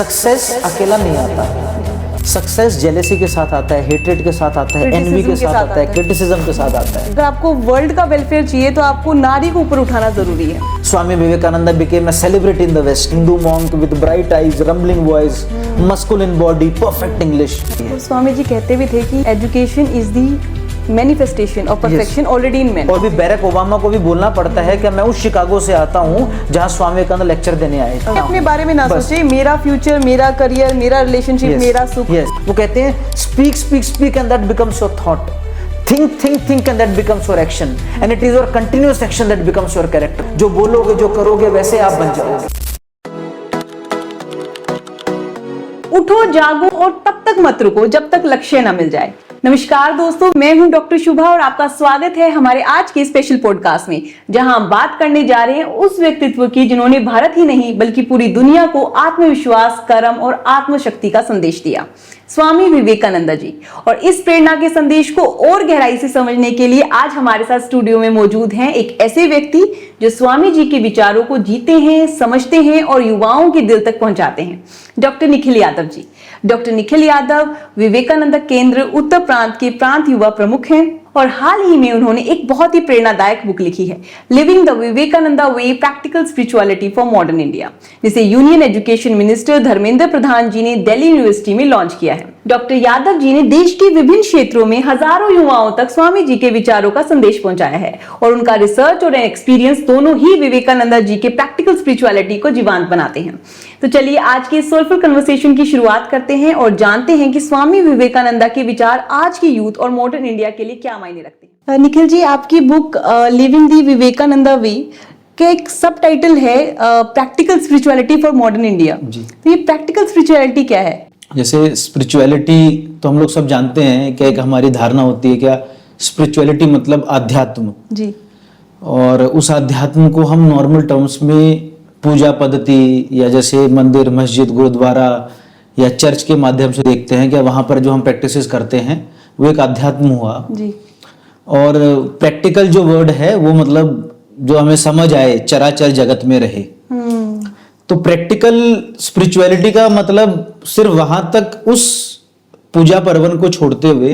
Success अकेला नहीं आता, सक्सेस जेलेसी के साथ आता है, हेट्रेड के साथ आता है, एनवी के साथ आता है, क्रिटिसिज्म के साथ आता है। अगर आपको वर्ल्ड का वेलफेयर चाहिए तो आपको नारी को ऊपर उठाना जरूरी है। Swami Vivekananda became a celebrity in the West, Hindu monk with bright eyes, rumbling voice, masculine body, perfect English। तो स्वामी जी कहते भी थे कि education is the manifestation of perfection already in man. और भी बैरक ओबामा को भी बोलना पड़ता है कि मैं उस शिकागो से आता हूँ जहाँ स्वामी विवेकानंद लेक्चर देने आए थे। अपने बारे में ना सोचे, मेरा फ्यूचर, मेरा करियर, मेरा रिलेशनशिप, मेरा सुख। वो कहते हैं speak speak speak and that becomes your thought, think think think and that becomes your action, and it is your continuous action that becomes your character. जो बोलोगे, जो करोगे, वैसे आप बन जाओगे। उठो, जागो और तब तक मत रुको जब तक लक्ष्य न मिल जाए। नमस्कार दोस्तों, मैं हूं डॉक्टर शुभा और आपका स्वागत है हमारे आज के स्पेशल पॉडकास्ट में, जहां हम बात करने जा रहे हैं उस व्यक्तित्व की जिन्होंने भारत ही नहीं बल्कि पूरी दुनिया को आत्मविश्वास, कर्म और आत्मशक्ति का संदेश दिया, स्वामी विवेकानंद जी। और इस प्रेरणा के संदेश को और गहराई से समझने के लिए आज हमारे साथ स्टूडियो में मौजूद हैं एक ऐसे व्यक्ति जो स्वामी जी के विचारों को जीते हैं, समझते हैं और युवाओं के दिल तक पहुंचाते हैं, डॉक्टर निखिल यादव जी। डॉक्टर निखिल यादव विवेकानंद केंद्र उत्तर प्रांत के प्रांत युवा प्रमुख हैं और हाल ही में उन्होंने एक बहुत ही प्रेरणादायक बुक लिखी है, living the Vivekananda way practical spirituality for modern India, जिसे union education minister Dharmendra Pradhan ji ने दिल्ली यूनिवर्सिटी में लॉन्च किया है। डॉक्टर यादव जी ने देश के विभिन्न क्षेत्रों में हजारों युवाओं तक स्वामी जी के विचारों का संदेश पहुंचाया है और उनका रिसर्च और एक्सपीरियंस दोनों ही विवेकानंद जी के प्रैक्टिकल स्पिरिचुअलिटी को जीवंत बनाते हैं। तो चलिए आज के सोलफुल कन्वर्सेशन की शुरुआत करते हैं और जानते हैं कि स्वामी विवेकानंद के विचार आज की यूथ और मॉडर्न इंडिया के लिए क्या मायने रखते हैं। निखिल जी, आपकी बुक लिविंग द विवेकानंद वे के एक सब टाइटल है practical spirituality for modern India. तो ये प्रैक्टिकल स्पिरिचुअलिटी क्या है? जैसे स्पिरिचुअलिटी तो हम लोग सब जानते हैं कि एक हमारी धारणा होती है क्या, स्पिरिचुअलिटी मतलब आध्यात्म जी, और उस आध्यात्म को हम नॉर्मल टर्म्स में पूजा पद्धति या जैसे मंदिर, मस्जिद, गुरुद्वारा या चर्च के माध्यम से देखते हैं कि वहां पर जो हम प्रैक्टिसेस करते हैं वो एक आध्यात्म हुआ जी। और प्रैक्टिकल जो वर्ड है वो मतलब जो हमें समझ आए, चराचर जगत में रहे। तो प्रैक्टिकल स्पिरिचुअलिटी का मतलब सिर्फ वहां तक उस पूजा पर्वन को छोड़ते हुए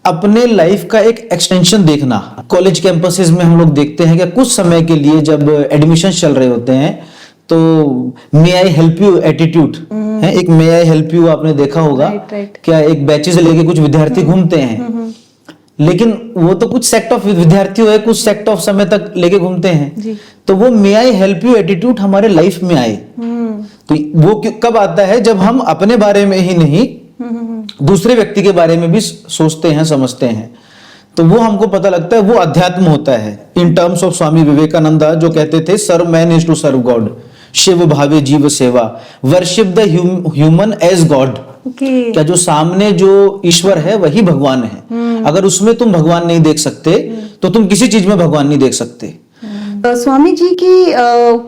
अपने लाइफ का एक एक्सटेंशन देखना। कॉलेज कैंपसेस में हम लोग देखते हैं कि कुछ समय के लिए जब एडमिशन चल रहे होते हैं तो मे आई हेल्प यू एटीट्यूड है, एक मे आई हेल्प यू आपने देखा होगा। क्या एक बैचेस लेके कुछ विद्यार्थी घूमते हैं, लेकिन वो तो कुछ सेक्ट ऑफ विद्यार्थी हुए, कुछ सेक्ट ऑफ समय तक लेके घूमते हैं। तो वो मे आई हेल्प यू एटीट्यूड हमारे लाइफ में आए तो वो कब आता है, जब हम अपने बारे में ही नहीं दूसरे व्यक्ति के बारे में भी सोचते हैं, समझते हैं। तो वो हमको पता लगता है वो अध्यात्म होता है। In terms of Swami Vivekananda जो कहते थे, serve man is to serve God, Shiva भावे जीव सेवा, worship the human as God. क्या जो सामने जो ईश्वर है वही भगवान है। अगर उसमें तुम भगवान नहीं देख सकते तो तुम किसी चीज में भगवान नहीं देख सकते। स्वामी जी की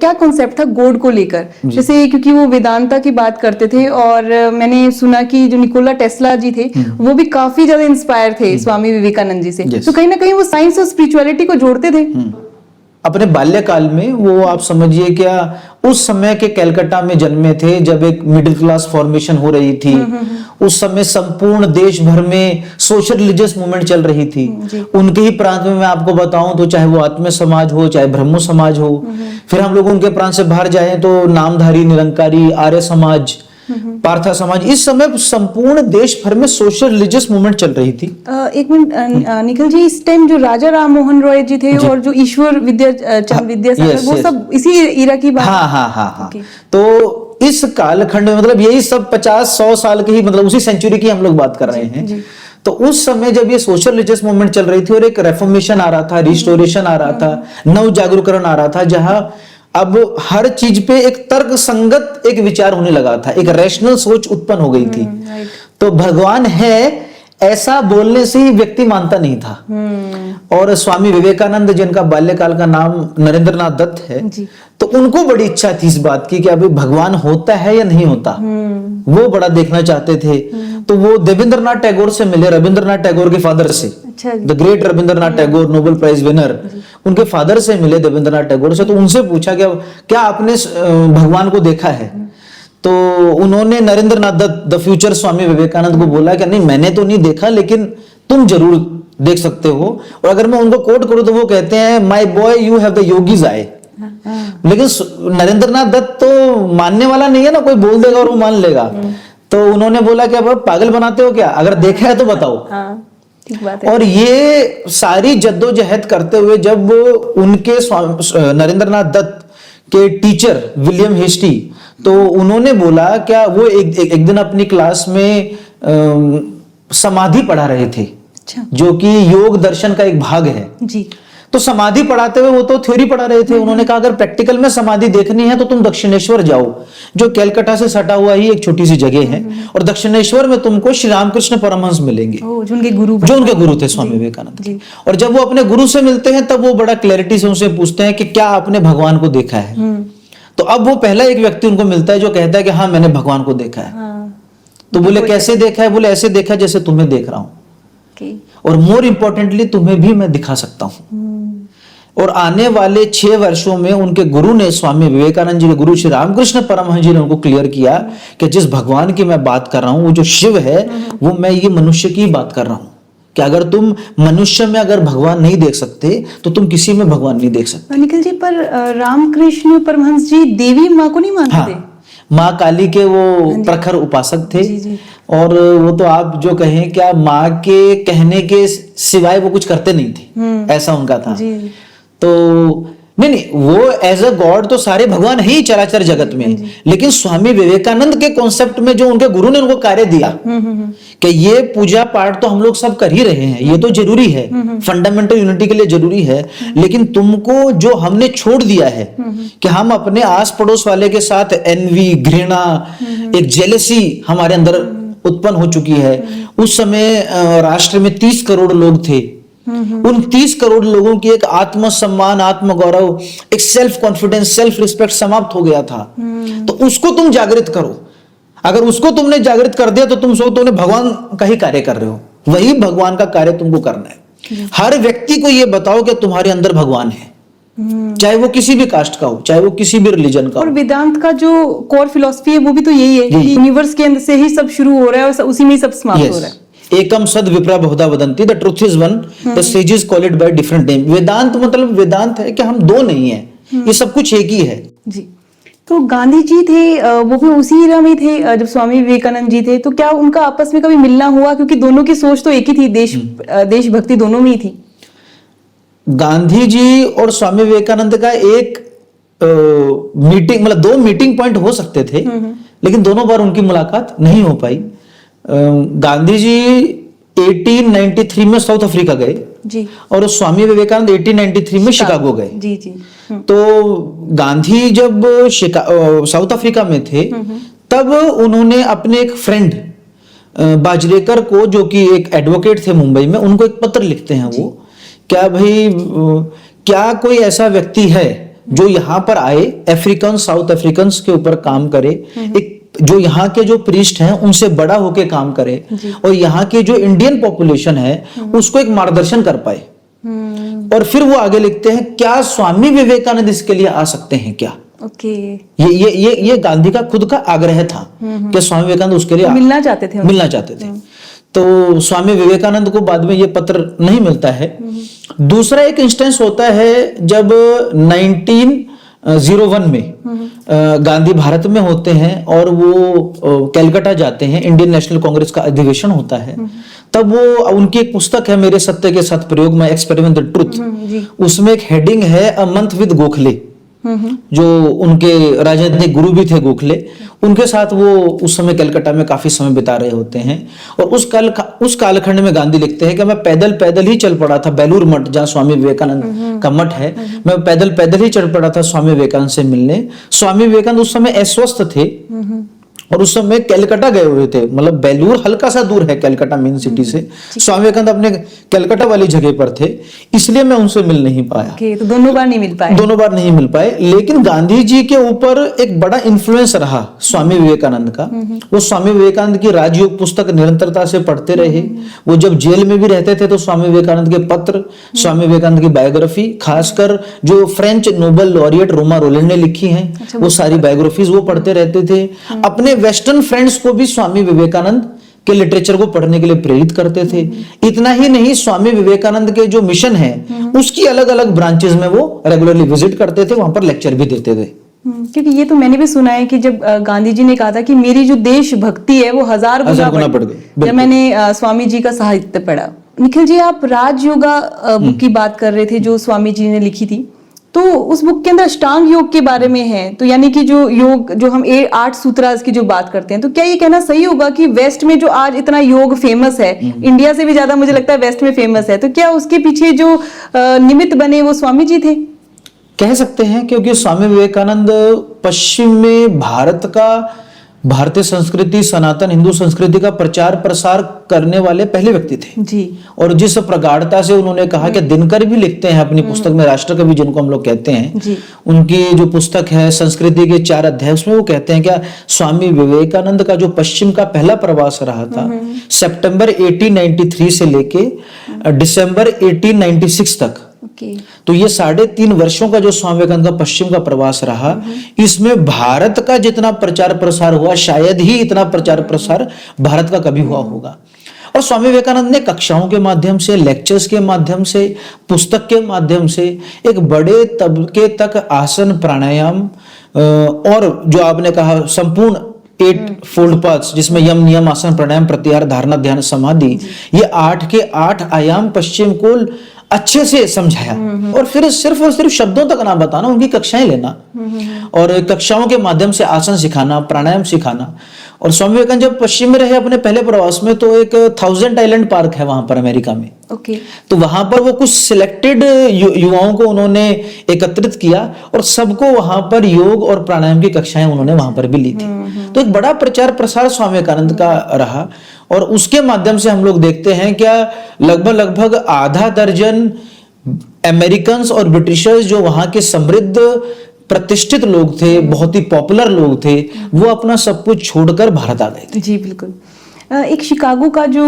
क्या कॉन्सेप्ट था गॉड को लेकर, जैसे क्योंकि वो वेदांता की बात करते थे और मैंने सुना कि जो निकोला टेस्ला जी थे वो भी काफी ज्यादा इंस्पायर थे स्वामी विवेकानंद जी से। तो कहीं ना कहीं वो साइंस और स्पिरिचुअलिटी को जोड़ते थे। अपने बाल्यकाल में वो आप समझिए क्या उस समय के कलकत्ता में जन्मे थे जब एक मिडिल क्लास फॉर्मेशन हो रही थी। उस समय संपूर्ण देश भर में सोशल रिलीजियस मूवमेंट चल रही थी। उनके ही प्रांत में मैं आपको बताऊं तो चाहे वो आत्म समाज हो, चाहे ब्रह्मो समाज हो, फिर हम लोग उनके प्रांत से बाहर जाए तो नामधारी, निरंकारी, आर्य समाज, पार्था समाज, इस समय संपूर्ण देश भर में सोशल रिलीजियस मूवमेंट चल रही थी। एक मिनट निखिल जी, इस टाइम जो राजा राम मोहन रॉय जी थे और जो ईश्वर विद्यासागर वो सब इसी इरा की बात। हाँ। तो इस कालखंड में मतलब यही सब 50-100 साल के ही मतलब उसी सेंचुरी की हम लोग बात कर रहे हैं। तो उस समय जब ये सोशल रिलीजियस मूवमेंट चल रही थी और एक रेफॉर्मेशन आ रहा था, रिस्टोरेशन आ रहा था, नव जागरूकरण आ रहा था, जहां अब हर चीज पे एक तर्क संगत एक विचार होने लगा था, एक रैशनल सोच उत्पन्न हो गई थी। तो भगवान है ऐसा बोलने से ही व्यक्ति मानता नहीं था। और स्वामी विवेकानंद जिनका बाल्यकाल का नाम नरेंद्रनाथ दत्त है, तो उनको बड़ी इच्छा थी इस बात की कि अभी भगवान होता है या नहीं होता, वो बड़ा देखना चाहते थे। तो वो देवेंद्रनाथ टैगोर से मिले, रविंद्रनाथ टैगोर के फादर से, the great Rabindranath Tagore, Nobel prize winner, उनके फादर से मिले देवेंद्रनाथ टैगोर से। तो उनसे पूछा क्या आपने भगवान को देखा है? तो उन्होंने नरेंद्रनाथ दत्त द फ्यूचर स्वामी विवेकानंद को बोला कि नहीं मैंने तो नहीं देखा लेकिन तुम जरूर देख सकते हो। और अगर मैं उनको कोट करूं तो वो कहते हैं my boy you have the yogi's eye. लेकिन नरेंद्रनाथ दत्त तो मानने वाला नहीं है ना, कोई बोल देगा और वो मान लेगा। तो उन्होंने बोला कि अब पागल बनाते हो क्या, अगर देखा है तो बताओ। ठीक बात है। और ये सारी जद्दोजहद करते हुए जब उनके नरेंद्रनाथ दत्त के टीचर विलियम हेस्टी, तो उन्होंने बोला क्या वो एक दिन अपनी क्लास में समाधि पढ़ा रहे थे। अच्छा। जो कि योग दर्शन का एक भाग है जी। तो समाधि पढ़ाते हुए वो तो थ्योरी पढ़ा रहे थे। उन्होंने कहा अगर प्रैक्टिकल में समाधि देखनी है तो तुम दक्षिणेश्वर जाओ, जो कलकत्ता से सटा हुआ ही एक छोटी सी जगह है, और दक्षिणेश्वर में तुमको श्री रामकृष्ण परमहंस मिलेंगे, जो उनके गुरु थे स्वामी विवेकानंद। और जब वो अपने गुरु से मिलते हैं तब वो बड़ा क्लैरिटी से उनसे पूछते हैं कि क्या आपने भगवान को देखा है। तो अब वो पहला एक व्यक्ति उनको मिलता है जो कहता है कि हाँ मैंने भगवान को देखा है। तो बोले कैसे देखा है, बोले ऐसे देखा जैसे तुम्हें देख रहा हूं, और मोर इंपॉर्टेंटली तुम्हें भी मैं दिखा सकता हूं। और आने वाले 6 वर्षों में उनके गुरु ने, स्वामी विवेकानंद जी के गुरु श्री रामकृष्ण परमहंस जी ने उनको क्लियर किया कि जिस भगवान की मैं बात कर रहा हूं वो जो शिव है वो मैं ये मनुष्य की बात कर रहा हूं, कि अगर तुम मनुष्य में अगर भगवान नहीं देख सकते तो तुम किसी में भगवान नहीं देख सकते। निखिल जी, पर रामकृष्ण परमहंस जी देवी माँ को नहीं मानते थे? माँ काली के वो प्रखर उपासक थे। जी। और वो तो आप जो कहें क्या माँ के कहने के सिवाय वो कुछ करते नहीं थे, ऐसा उनका था। जी। तो नहीं वो एज अ गॉड तो सारे भगवान है ही चराचर जगत में, लेकिन स्वामी विवेकानंद के कॉन्सेप्ट में जो उनके गुरु ने उनको कार्य दिया कि ये पूजा पाठ तो हम लोग सब कर ही रहे हैं, ये तो जरूरी है, फंडामेंटल यूनिटी के लिए जरूरी है, लेकिन तुमको जो हमने छोड़ दिया है कि हम अपने आस पड़ोस वाले के साथ एनवी, घृणा, एक जेलसी हमारे अंदर उत्पन्न हो चुकी है। उस समय राष्ट्र में 30 करोड़ लोग थे। उन 30 करोड़ लोगों की एक आत्मसम्मान, आत्मगौरव, एक सेल्फ कॉन्फिडेंस, सेल्फ रिस्पेक्ट समाप्त हो गया था। तो उसको तुम जागृत करो। अगर उसको तुमने जागृत कर दिया तो तुम तुमने भगवान का ही कार्य कर रहे हो, वही भगवान का कार्य तुमको करना है। हर व्यक्ति को यह बताओ कि तुम्हारे अंदर भगवान है, चाहे वो किसी भी कास्ट का हो, चाहे वो किसी भी रिलीजन का हो। और वेदांत का जो कोर फिलॉसफी है वो भी तो यही है कि यूनिवर्स के अंदर से ही सब शुरू हो रहा है और उसी में ही सब समाप्त हो रहा है। एकम सद विप्रा बहुधा वदंती, the truth is one, the sages call it by different name. Vedanta मतलब वेदांत है कि हम दो नहीं है, ये सब कुछ एक ही है। जी। तो गांधी जी थे, वो भी उसी इरा में थे जब स्वामी विवेकानंद जी थे, तो क्या उनका आपस में कभी मिलना हुआ? क्योंकि दोनों की सोच तो एक ही थी, देशभक्ति दोनों में ही थी। गांधी जी और स्वामी विवेकानंद का एक मीटिंग, मतलब 2 मीटिंग पॉइंट हो सकते थे, लेकिन दोनों बार उनकी मुलाकात नहीं हो पाई। गांधी जी 1893 में साउथ अफ्रीका गए जी, और स्वामी विवेकानंद 1893 में शिकागो गए। जी जी। तो गांधी जब साउथ अफ्रीका में थे तब उन्होंने अपने एक फ्रेंड बाजरेकर को, जो कि एक एडवोकेट थे मुंबई में, उनको एक पत्र लिखते हैं वो, क्या भाई क्या कोई ऐसा व्यक्ति है जो यहाँ पर आए, अफ्रीकन साउथ अफ्रीकन के ऊपर काम करे, एक जो यहाँ के जो प्रीस्ट हैं उनसे बड़ा होके काम करे और यहाँ की जो इंडियन पॉपुलेशन है उसको एक मार्गदर्शन कर पाए। और फिर वो आगे लिखते हैं क्या स्वामी विवेकानंद इसके लिए आ सकते हैं क्या? ओके। ये गांधी का खुद का आग्रह था कि स्वामी विवेकानंद उसके लिए मिलना चाहते थे। तो स्वामी विवेकानंद को बाद में ये पत्र नहीं मिलता है। दूसरा एक इंस्टेंस होता है जब 1901 में गांधी भारत में होते हैं और वो कलकत्ता जाते हैं, इंडियन नेशनल कांग्रेस का अधिवेशन होता है। तब वो उनकी एक पुस्तक है मेरे सत्य के साथ प्रयोग में, एक्सपेरिमेंट द ट्रुथ, उसमें एक हेडिंग है अ मंथ विद गोखले, जो उनके राजनीतिक गुरु भी थे गोखले, उनके साथ वो उस समय कलकत्ता में काफी समय बिता रहे होते हैं। और उस कालखंड में गांधी लिखते हैं कि मैं पैदल ही चल पड़ा था बेलूर मठ, जहाँ स्वामी विवेकानंद का मठ है, मैं पैदल ही चल पड़ा था स्वामी विवेकानंद से मिलने। स्वामी विवेकानंद उस समय अस्वस्थ थे और उस समय कलकत्ता गए हुए थे, मतलब बेलूर हल्का सा दूर है कलकत्ता मेन सिटी से। स्वामी विवेकानंद अपने कलकत्ता वाली जगह पर थे, इसलिए मैं उनसे मिल नहीं पाया। तो दोनों बार नहीं मिल पाए। लेकिन गांधी जी के ऊपर एक बड़ा इन्फ्लुएंस रहा स्वामी विवेकानंद का। वो स्वामी विवेकानंद की राजयोग पुस्तक निरंतरता से पढ़ते रहे। वो जब जेल में भी रहते थे तो स्वामी विवेकानंद के पत्र, स्वामी विवेकानंद की बायोग्राफी, खासकर जो French Nobel laureate Romain Rolland ने लिखी हैं, वो सारी बायोग्राफीज वो पढ़ते रहते थे। अपने वेस्टर्न फ्रेंड्स को भी स्वामी विवेकानंद के लिटरेचर को पढ़ने के लिए प्रेरित करते थे। इतना ही नहीं, स्वामी विवेकानंद के जो मिशन है उसकी अलग अलग ब्रांचेस में वो रेगुलरली विजिट करते थे, वहां पर लेक्चर भी देते थे। क्योंकि ये तो मैंने भी सुना है कि जब गांधी जी ने कहा था कि मेरी जो देशभक्ति है वो हजार गुना बढ़ गई जब मैंने स्वामी जी का साहित्य पढ़ा। निखिल जी, आप राजयोगा बुक की बात कर रहे थे जो स्वामी जी ने लिखी थी, तो उस बुक के अंदर अष्टांग योग के बारे में है, तो यानी कि जो योग, जो हम 8 सूत्रास की जो बात करते हैं, तो क्या ये कहना सही होगा कि वेस्ट में जो आज इतना योग फेमस है, इंडिया से भी ज्यादा मुझे लगता है वेस्ट में फेमस है, तो क्या उसके पीछे जो निमित्त बने वो स्वामी जी थे? कह सकते हैं, क्योंकि स्वामी विवेकानंद पश्चिम में भारतीय संस्कृति, सनातन हिंदू संस्कृति का प्रचार प्रसार करने वाले पहले व्यक्ति थे जी। और जिस प्रगाढ़ता से उन्होंने कहा कि दिनकर भी लिखते हैं अपनी पुस्तक में, राष्ट्रकवि जिनको हम लोग कहते हैं जी। उनकी जो पुस्तक है संस्कृति के 4 अध्याय, उसमें वो कहते हैं क्या स्वामी विवेकानंद का जो पश्चिम का पहला प्रवास रहा था सितंबर 1893 से लेके दिसंबर 1896 तक, तो ये 3.5 वर्षों का जो स्वामी विवेकानंद का पश्चिम का प्रवास रहा, इसमें भारत का जितना प्रचार प्रसार हुआ शायद ही इतना प्रचार प्रसार भारत का कभी हुआ होगा। और स्वामी विवेकानंद ने कक्षाओं के माध्यम से, लेक्चर्स के माध्यम से, पुस्तक के माध्यम से एक बड़े तबके तक आसन, प्राणायाम और जो आपने कहा संपूर्ण 8 फोल्ड पाथ्स, जिसमें यम, नियम, आसन, प्राणायाम, प्रत्याहार, धारणा, ध्यान, समाधि, ये 8 के 8 आयाम पश्चिम को अच्छे से समझाया। और फिर सिर्फ और सिर्फ शब्दों तक ना बताना, उनकी कक्षाएं लेना और कक्षाओं के माध्यम से आसन सिखाना, प्राणायाम सिखाना। और स्वामी विवेकानंद जब पश्चिम में रहे अपने पहले प्रवास में, तो एक 1000 आइलैंड पार्क है वहां पर अमेरिका में, तो वहां पर वो कुछ सिलेक्टेड युवाओं को उन्होंने एकत्रित किया और सबको वहां पर योग और प्राणायाम की कक्षाएं उन्होंने वहां पर भी ली थी। तो एक बड़ा प्रचार प्रसार स्वामी विवेकानंद का रहा और उसके माध्यम से हम लोग देखते हैं क्या लगभग आधा दर्जन अमेरिकन और ब्रिटिशर्स जो वहां के समृद्ध प्रतिष्ठित लोग थे, बहुत ही पॉपुलर लोग थे, वो अपना सब कुछ छोड़कर भारत आ गए थे। जी बिल्कुल। एक शिकागो का जो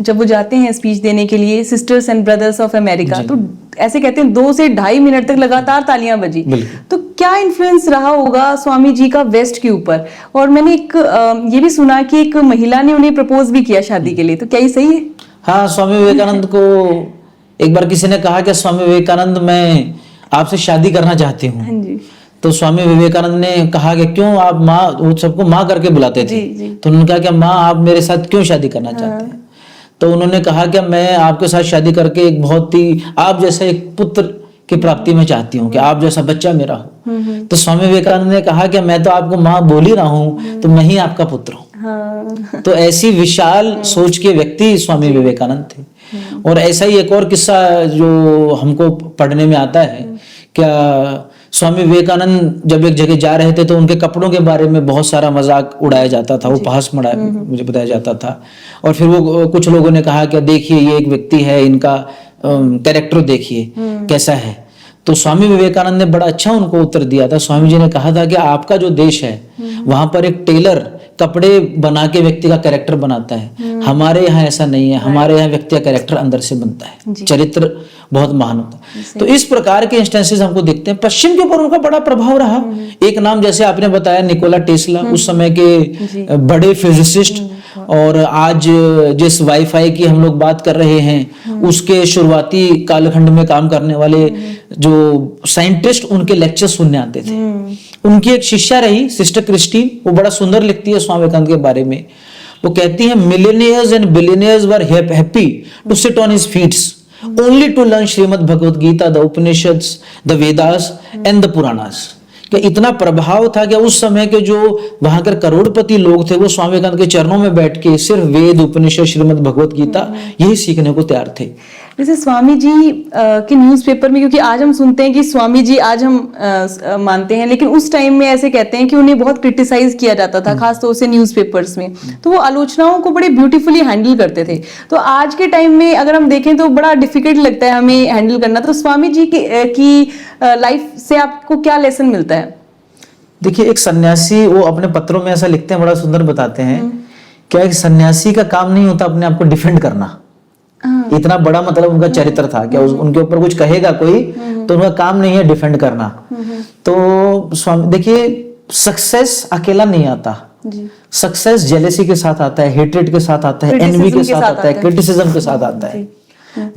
जब वो जाते हैं स्पीच देने के लिए, sisters and brothers of America, तो ऐसे कहते हैं 2 से 2.5 मिनट तक लगातार तालियां बजी। तो क्या इन्फ्लुएंस रहा होगा स्वामी जी का वेस्ट के ऊपर? और मैंने एक ये भी सुना कि एक महिला ने उन्हें प्रपोज भी किया शादी के लिए, तो क्या ये सही है? हाँ, स्वामी विवेकानंद को एक बार किसी ने कहा कि स्वामी विवेकानंद मैं आपसे शादी करना चाहती हूँ। हाँ जी। तो स्वामी विवेकानंद ने कहा कि क्यों, आप माँ, वो सबको माँ करके बुलाते थे, तो उन्होंने कहा कि माँ आप मेरे साथ क्यों शादी करना चाहते हैं? तो उन्होंने कहा कि मैं आपके साथ शादी करके एक बहुत ही आप जैसा एक पुत्र की प्राप्ति में चाहती हूँ, कि आप जैसा बच्चा मेरा हो। तो स्वामी विवेकानंद ने कहा कि मैं तो आपको माँ बोल ही रहा हूँ, तो मैं ही आपका पुत्र हूँ। तो ऐसी विशाल सोच के व्यक्ति स्वामी विवेकानंद थे। और ऐसा ही एक और किस्सा जो हमको पढ़ने में आता है, क्या स्वामी विवेकानंद जब एक जगह जा रहे थे तो उनके कपड़ों के बारे में बहुत सारा मजाक उड़ाया जाता था, उपहास मुझे बताया जाता था। और फिर वो कुछ लोगों ने कहा कि देखिए ये एक व्यक्ति है, इनका कैरेक्टर देखिए कैसा है। तो स्वामी विवेकानंद ने बड़ा अच्छा उनको उत्तर दिया था। स्वामी जी ने कहा था कि आपका जो देश है वहां पर एक टेलर कपड़े बना के व्यक्ति का कैरेक्टर बनाता है, हमारे यहाँ ऐसा नहीं है, हमारे यहाँ व्यक्ति का कैरेक्टर अंदर से बनता है, चरित्र बहुत महान होता है। तो इस प्रकार के इंस्टेंसेस हमको देखते हैं। पश्चिम के ऊपर उनका बड़ा प्रभाव रहा। एक नाम जैसे आपने बताया निकोला टेस्ला, उस समय के बड़े फिजिसिस्ट, और आज जिस वाईफाई की हम लोग बात कर रहे हैं उसके शुरुआती कालखंड में काम करने वाले जो साइंटिस्ट उनके लेक्चर सुनने आते थे। उनकी एक शिष्या रही सिस्टर क्रिस्टीन, वो बड़ा सुंदर लिखती है स्वामी विवेकानंद के बारे में। वो कहती है millionaires and billionaires were happy to sit on his feets only to learn Shrimad Bhagavad Gita, the Upanishads, the Vedas and the Puranas. कि इतना प्रभाव था कि उस समय के जो वहां के करोड़पति लोग थे वो स्वामी विवेकानंद के चरणों में बैठ के सिर्फ वेद, उपनिषद, श्रीमद् भगवत गीता यही सीखने को तैयार थे। जैसे स्वामी जी के न्यूज़पेपर में, क्योंकि आज हम सुनते हैं कि स्वामी जी आज हम मानते हैं, लेकिन उस टाइम में ऐसे कहते हैं कि उन्हें बहुत क्रिटिसाइज किया जाता था, खासतौर से न्यूज़पेपर्स में, तो वो आलोचनाओं को बड़े ब्यूटीफुली हैंडल करते थे। तो आज के टाइम में अगर हम देखें तो बड़ा डिफिकल्ट लगता है हमें हैंडल करना। तो स्वामी जी की लाइफ से आपको क्या लेसन मिलता है? देखिए, एक सन्यासी वो अपने पत्रों में ऐसा लिखते हैं, बड़ा सुंदर बताते हैं, क्या एक सन्यासी का काम नहीं होता अपने आप को डिफेंड करना। इतना बड़ा मतलब उनका चरित्र था, क्या उनके ऊपर कुछ कहेगा कोई तो उनका काम नहीं है डिफेंड करना। तो स्वामी देखिए, सक्सेस अकेला नहीं आता, सक्सेस जेलेसी के साथ आता है, हेट्रेड के साथ आता है, एनवी के साथ आता है, क्रिटिसिज्म के साथ आता है।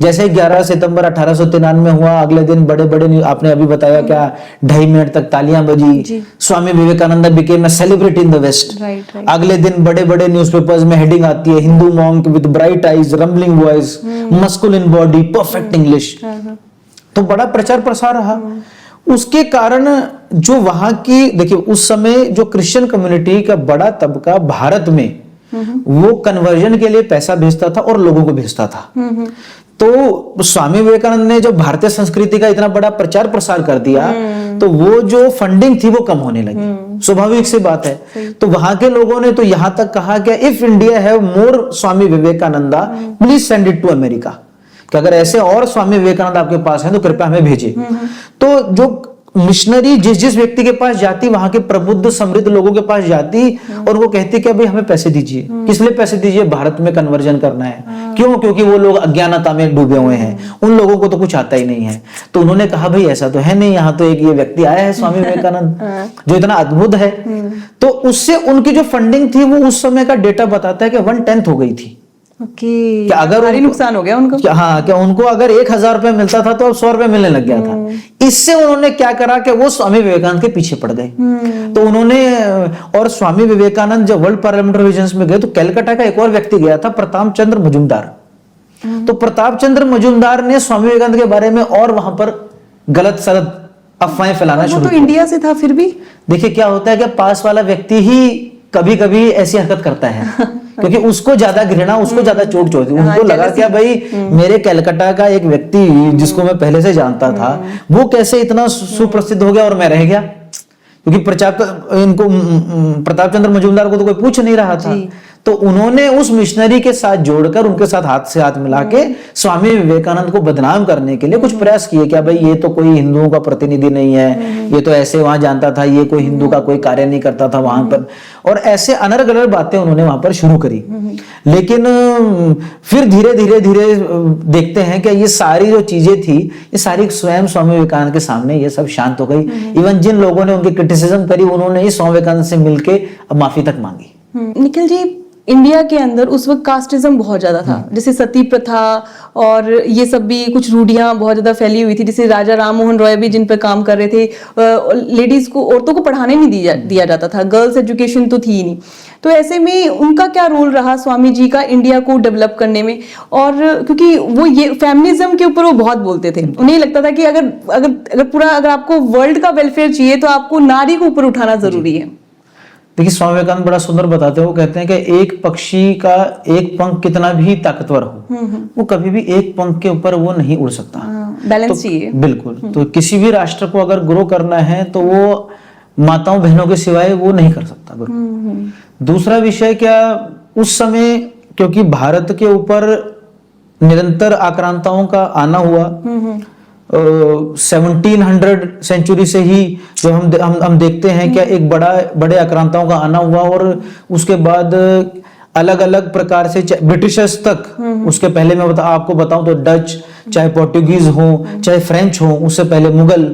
जैसे 11 सितंबर 1893 हुआ, अगले दिन बड़े बड़े, आपने अभी बताया क्या, 2.5 मिनट तक तालियां बजी, Swami Vivekananda became a celebrity in the west. अगले दिन बड़े बड़े न्यूज़पेपर्स में हेडिंग आती है, Hindu monk with bright eyes, rumbling voice, masculine body, perfect English. तो बड़ा प्रचार प्रसार रहा। उसके कारण जो वहां की, देखिए उस समय जो क्रिश्चियन कम्युनिटी का बड़ा तबका भारत में वो कन्वर्जन के लिए पैसा भेजता था और लोगों को भेजता था। तो स्वामी विवेकानंद ने जब भारतीय संस्कृति का इतना बड़ा प्रचार प्रसार कर दिया तो वो जो फंडिंग थी वो कम होने लगी, स्वाभाविक सी बात है। तो वहां के लोगों ने तो यहां तक कहा कि if India have more Swami Vivekananda please send it to America, कि अगर ऐसे और स्वामी विवेकानंद आपके पास हैं तो कृपया हमें भेजिए। तो जो मिशनरी जिस व्यक्ति के पास जाती, वहां के प्रबुद्ध समृद्ध लोगों के पास जाती और वो कहती कि भाई हमें पैसे दीजिए। किस लिए पैसे दीजिए? भारत में कन्वर्जन करना है। क्यों? क्योंकि वो लोग अज्ञानता में डूबे हुए हैं, उन लोगों को तो कुछ आता ही नहीं है। तो उन्होंने कहा भाई ऐसा तो है नहीं, यहाँ तो एक ये व्यक्ति आया है स्वामी विवेकानंद जो इतना अद्भुत है। तो उससे उनकी जो फंडिंग थी वो उस समय का डेटा बताता है कि 1/10 हो गई थी। ओके, अगर भारी नुकसान हो गया उनको। हाँ, क्या उनको अगर 1000 रुपए मिलता था तो अब 100 रुपए मिलने लग गया था। इससे उन्होंने क्या करा कि वो स्वामी विवेकानंद के पीछे पड़ गए। तो उन्होंने, और स्वामी विवेकानंद जब वर्ल्ड पार्लियामेंट्री विजन्स में गए तो कलकत्ता का एक और व्यक्ति गया था, प्रताप चंद्र मजूमदार। तो प्रताप चंद्र मजूमदार ने स्वामी विवेकानंद के बारे में और वहां पर गलत सलत अफवाहें फैलाना शुरू किया। तो इंडिया से था फिर भी। देखिए क्या होता है कि पास वाला व्यक्ति ही कभी कभी ऐसी हरकत करता है क्योंकि उसको ज्यादा घृणा, उसको ज्यादा चोट चोट, उनको लगा क्या भाई मेरे कलकत्ता का एक व्यक्ति जिसको मैं पहले से जानता था वो कैसे इतना सुप्रसिद्ध हो गया और मैं रह गया, क्योंकि प्रताप चंद्र मजूमदार को तो कोई पूछ नहीं रहा था। तो उन्होंने उस मिशनरी के साथ जोड़कर उनके साथ हाथ से हाथ मिला के स्वामी विवेकानंद को बदनाम करने के लिए कुछ प्रयास किए। क्या भाई ये तो कोई हिंदुओं का प्रतिनिधि नहीं है, ये तो ऐसे वहां जानता था, ये कोई हिंदू का कोई कार्य नहीं करता था वहां पर, और ऐसे अनर्गल अनर्गल बातें उन्होंने वहां पर शुरू करी। लेकिन फिर धीरे धीरे धीरे देखते हैं कि ये सारी जो चीजें थी ये सारी स्वयं स्वामी विवेकानंद के सामने ये सब शांत हो गई। इवन जिन लोगों ने उनकी क्रिटिसिज्म करी उन्होंने ही स्वामी विवेकानंद से मिलके माफी तक मांगी। निखिल जी, इंडिया के अंदर उस वक्त कास्टिज्म बहुत ज्यादा था, जैसे सती प्रथा और ये सब भी कुछ रूढ़ियां बहुत ज्यादा फैली हुई थी। जैसे राजा राम मोहन रॉय भी जिन पर काम कर रहे थे, लेडीज को, औरतों को पढ़ाने नहीं दिया जाता था, गर्ल्स एजुकेशन तो थी ही नहीं। तो ऐसे में उनका क्या रोल रहा स्वामी जी का इंडिया को डेवलप करने में? और क्योंकि वो ये फेमिनिज्म के ऊपर वो बहुत बोलते थे, उन्हें लगता था कि अगर आपको वर्ल्ड का वेलफेयर चाहिए तो आपको नारी को ऊपर उठाना जरूरी है। देखिए स्वामी विवेकानंद बड़ा सुंदर बताते हैं, वो कहते हैं कि एक पक्षी का एक पंख कितना भी ताकतवर हो वो कभी भी एक पंख के ऊपर वो नहीं उड़ सकता, बैलेंस चाहिए। बिल्कुल। तो किसी भी राष्ट्र को अगर ग्रो करना है तो वो माताओं बहनों के सिवाय वो नहीं कर सकता। दूसरा विषय क्या, उस समय क्योंकि भारत के ऊपर निरंतर आक्रांताओं का आना हुआ, 1700 सेंचुरी से ही जो हम देखते हैं क्या एक बड़े आक्रांताओं का आना हुआ, और उसके बाद अलग अलग प्रकार से ब्रिटिशर्स तक, उसके पहले मैं आपको बताऊं तो डच, चाहे पोर्टुगीज हो, चाहे फ्रेंच हो, उससे पहले मुगल,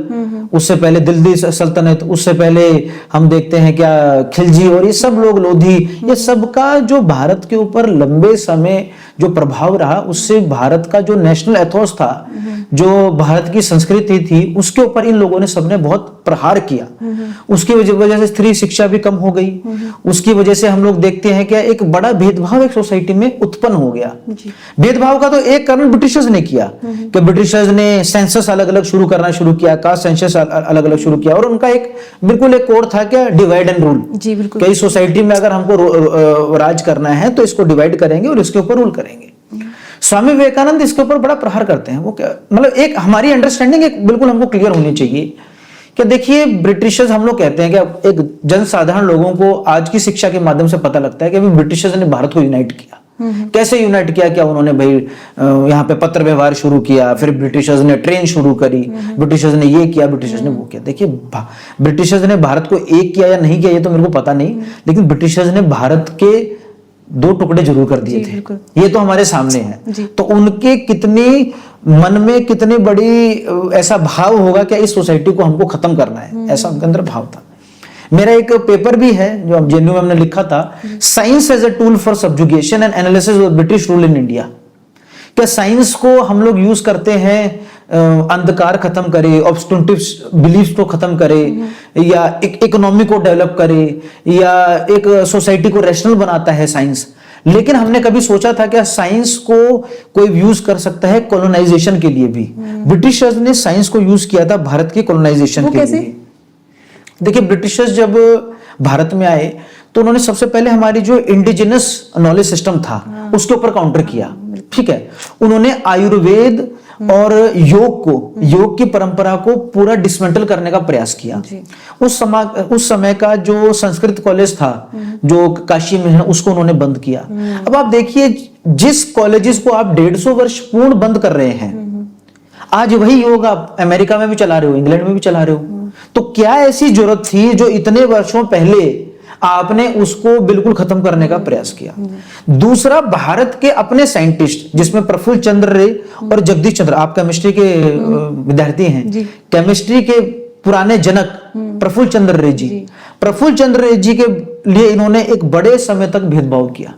उससे पहले दिल्ली सल्तनत, उससे पहले हम देखते हैं क्या खिलजी, और ये सब लोग, लोधी, ये सब का जो भारत के ऊपर लंबे समय जो प्रभाव रहा, उससे भारत का जो नेशनल एथोस था, जो भारत की संस्कृति थी, उसके ऊपर इन लोगों ने सबने बहुत प्रहार किया। उसकी वजह से स्त्री शिक्षा भी कम हो गई। उसकी वजह से हम लोग देखते हैं कि एक बड़ा भेदभाव एक सोसाइटी में उत्पन्न हो गया। भेदभाव का तो एक कारण ब्रिटिशर्स ने किया कि ब्रिटिशर्स ने सेंसस अलग अलग शुरू करना शुरू किया, कास्ट सेंसस अलग अलग शुरू किया, और उनका एक बिल्कुल एक कोड था क्या, डिवाइड एंड रूल। कई सोसाइटी में अगर हमको राज करना है तो इसको डिवाइड करेंगे और इसके ऊपर रूल करेंगे। स्वामी विवेकानंद इसके ऊपर बड़ा प्रहार करते हैं। वो क्या मतलब एक हमारी अंडरस्टैंडिंग एक बिल्कुल हमको क्लियर होनी चाहिए कि देखिए ब्रिटिशर्स, हम लोग कहते हैं कि एक जनसाधारण लोगों को आज की शिक्षा के माध्यम से पता लगता है कि अभी ब्रिटिशर्स ने भारत को यूनाइट किया। कैसे यूनाइट किया? क्या उन्होंने भाई यहाँ पे पत्र व्यवहार शुरू किया, फिर ब्रिटिशर्स ने ट्रेन शुरू करी, ब्रिटिशर्स ने ये किया, ब्रिटिशर्स ने वो किया। देखिए ब्रिटिशर्स ने भारत को एक किया या नहीं किया ये तो मेरे को पता नहीं, लेकिन ब्रिटिशर्स ने भारत के 2 टुकड़े जरूर कर दिए थे, ये तो हमारे सामने है। तो उनके कितनी मन में कितनी बड़ी ऐसा भाव होगा कि इस सोसाइटी को हमको खत्म करना है, ऐसा उनके अंदर भाव था। मेरा एक पेपर भी है जो जेएनयू में हमने लिखा था, science as a tool for subjugation and analysis of British rule in India. क्या साइंस को हम लोग यूज करते हैं अंधकार खत्म करे, ऑब्स्टिनेटिव बिलीफ्स को खत्म करे, या एक इकोनॉमी को डेवलप करे, या एक सोसाइटी को रैशनल बनाता है साइंस। लेकिन हमने कभी सोचा था कि साइंस को कोई यूज कर सकता है कॉलोनाइजेशन के लिए भी। ब्रिटिशर्स ने साइंस को यूज किया था भारत के कॉलोनाइजेशन के लिए। देखिए ब्रिटिशर्स जब भारत में आए तो उन्होंने सबसे पहले हमारी जो इंडिजिनस नॉलेज सिस्टम था उसके ऊपर काउंटर किया, ठीक है। उन्होंने आयुर्वेद और योग की परंपरा को पूरा डिसमेंटल करने का प्रयास किया। उस समय का जो संस्कृत कॉलेज था जो काशी में है उसको उन्होंने बंद किया। अब आप देखिए जिस कॉलेजेस को आप 150 वर्ष पूर्ण बंद कर रहे हैं, आज वही योग आप अमेरिका में भी चला रहे हो, इंग्लैंड में भी चला रहे हो। तो क्या ऐसी जरूरत थी जो इतने वर्षों पहले आपने उसको बिल्कुल खत्म करने का प्रयास किया? दूसरा, भारत के अपने साइंटिस्ट जिसमें प्रफुल्ल चंद्र रे और जगदीश चंद्र, आप केमिस्ट्री के विद्यार्थी हैं, केमिस्ट्री के पुराने जनक प्रफुल्ल चंद्र रे जी, प्रफुल्ल चंद्र रे जी के लिए इन्होंने एक बड़े समय तक भेदभाव किया।